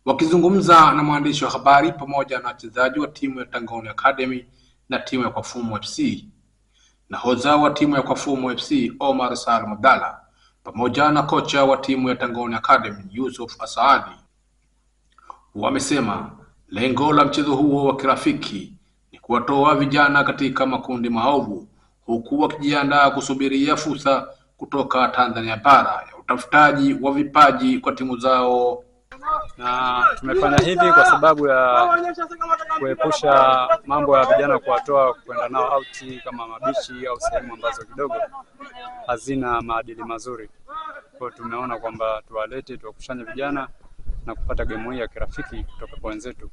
Wakizungumza na mwandishi wa habari pamoja na wachezaji wa timu ya Tangoni Academy na timu ya Kwafumo FC, nahodha wa timu ya Kwafumo FC Omar Salim Abdalla pamoja na kocha wa timu ya Tangoni Academy Yusuf Asadi wamesema lengo la mchezo huo wa kirafiki ni kuwatoa vijana katika makundi maovu, huku wakijiandaa kusubiria fursa kutoka Tanzania bara ya utafutaji wa vipaji kwa timu zao. Na tumefanya hivi kwa sababu ya kuepusha mambo ya vijana kuwatoa kwenda nao out kama mabichi au sehemu ambazo kidogo hazina maadili mazuri. Kwa tumeona kwamba tuwalete, tuwakushanye vijana na kupata game hii ya kirafiki kutoka kwa wenzetu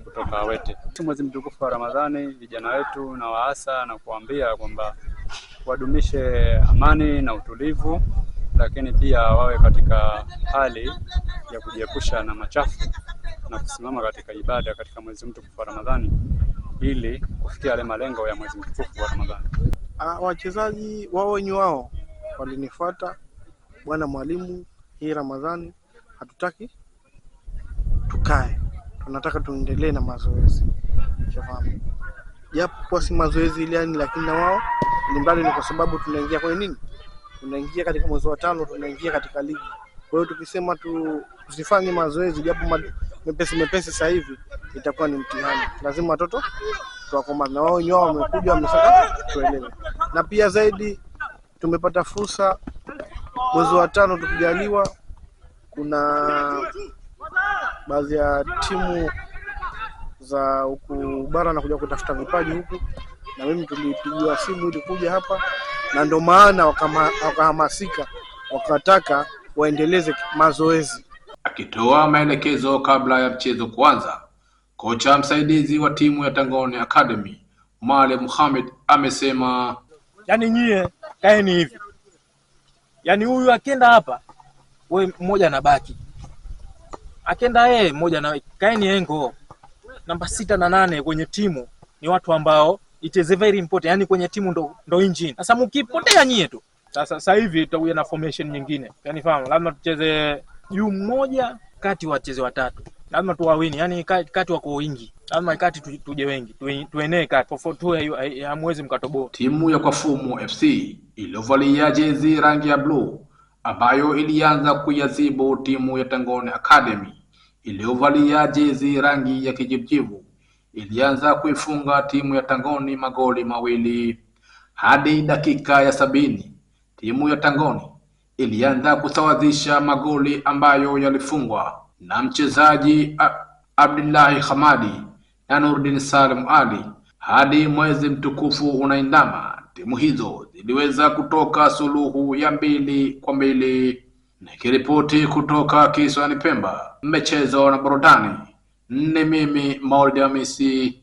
kutoka Wete. Mwezi mtukufu wa Ramadhani, vijana wetu na waasa na kuambia kwamba wadumishe amani na utulivu, lakini pia wawe katika hali ya kujiepusha na machafu na kusimama katika ibada katika mwezi mtukufu wa Ramadhani ili kufikia yale malengo ya mwezi mtukufu wa Ramadhani. Wachezaji wao wenyewe wao walinifuata, bwana mwalimu, hii Ramadhani hatutaki tukae, tunataka tuendelee na mazoezi. Shafahamu. Japo si mazoezi ile yani, lakini na wao mbali ni kwa sababu tunaingia kwenye nini? Tunaingia katika mwezi wa 5, tunaingia katika ligi. Kwa hiyo tukisema tusifanye mazoezi japo mepesi sasa hivi itakuwa ni mtihani. Lazima watoto tuwakoma na wao wenyewe wamekuja wamesaka tuelewe. Na pia zaidi tumepata fursa mwezi wa 5 tukijaliwa, kuna baadhi ya timu za huku bara na kuja kutafuta vipaji huku, na mimi tulipigiwa simu ili kuja hapa, na ndio maana wakahamasika wakataka waendeleze mazoezi. Akitoa maelekezo kabla ya mchezo kuanza, kocha msaidizi wa timu ya Tangoni Academy Mwale Muhammad amesema, yani nyie kaeni hivi, yani huyu akienda hapa wewe mmoja anabaki, akienda yeye mmoja na kaeni engo. Namba 6 na 8 kwenye timu ni watu ambao it is very important, yani kwenye timu ndo engine. Sasa mkipotea nyie tu, sasa hivi tutakuja na formation nyingine, yani fahamu, lazima tucheze juu mmoja kati wacheze watatu, lazima tuwawini, yani kati wako wingi, lazima kati tuje wengi, tuenee kati for tu hamwezi mkatoboa. Timu ya Kwafumo FC iliyovalia jezi rangi ya blue ambayo ilianza kuyazibu timu ya Tangoni Academy iliyovalia jezi rangi ya kijivu ilianza kuifunga timu ya Tangoni magoli mawili. Hadi dakika ya 70 timu ya Tangoni ilianza kusawazisha magoli ambayo yalifungwa na mchezaji Abdullahi Hamadi na Nurdin Salim Ali. Hadi mwezi mtukufu unaindama, timu hizo ziliweza kutoka suluhu ya 2-2. Nikiripoti kutoka Kisiwani Pemba, michezo na burudani, ni mimi Maulid Hamisi.